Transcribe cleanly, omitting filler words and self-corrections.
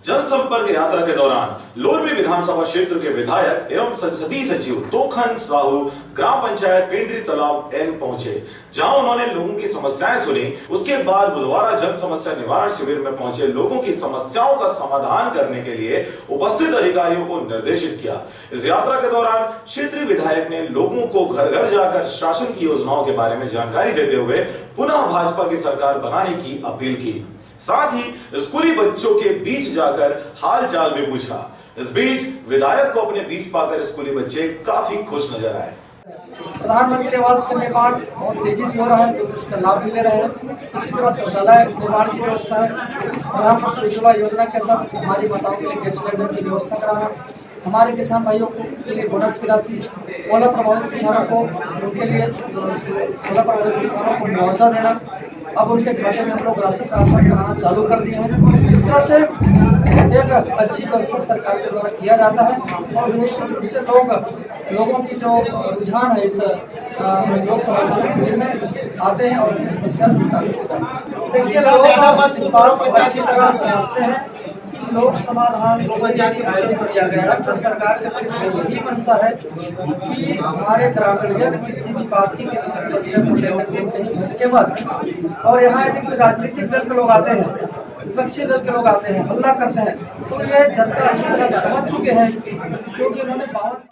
जनसंपर्क यात्रा के दौरान लोरवी विधानसभा क्षेत्र के विधायक एवं संसदीय सचिव तोखन साहू ग्राम पंचायत पेंड्री तालाब एन पहुंचे, जहां उन्होंने लोगों की समस्याएं सुनी। उसके बाद बुधवार जन समस्या निवारण शिविर में पहुंचे लोगों की समस्याओं का समाधान करने के लिए उपस्थित अधिकारियों को निर्देशित किया। इस यात्रा के दौरान क्षेत्रीय विधायक ने लोगों को घर घर जाकर शासन की योजनाओं के बारे में जानकारी देते हुए पुनः भाजपा की सरकार बनाने की अपील की। साथ ही स्कूली बच्चों के बीच जाकर हाल चाल भी पूछा। इस बीच विधायक को अपने बीच पाकर स्कूली बच्चे काफी खुश नजर आए। प्रधानमंत्री आवास का निर्माण बहुत तेजी से हो रहा है, तो इसका लाभ भी ले रहे हैं। इसी तरह शौचालय निर्माण की व्यवस्था है। प्रधानमंत्री उज्ज्वला योजना के अंदर हमारी माताओं के लिए गैस सिलेंडर की व्यवस्था कराना, हमारे किसान भाइयों के लिए बोनस की राशि, ओला प्रभावित किसानों को मुआवजा देना, अब उनके खाते में हम लोग राशि ट्रांसफर कराना चालू कर दिए हैं। इस तरह से एक अच्छी व्यवस्था सरकार के द्वारा किया जाता है और निश्चित रूप से लोगों की जो रुझान है इस लोकसभा शिविर में आते हैं और उनकी समस्या देखिए, लोग इस बात को अच्छी तरह समझते हैं कि लोक समाधान आयोजित किया गया है। तो सरकार के सिर्फ यही मंशा है कि हमारे ग्रामीणजन किसी भी बात की, किसी समस्या को लेकर के कहीं भटके मत। और यहाँ यदि कोई राजनीतिक दल के लोग आते हैं, विपक्षी दल के लोग आते हैं, हल्ला करते हैं, तो ये जनता अच्छी तरह समझ चुके हैं, क्योंकि उन्होंने 52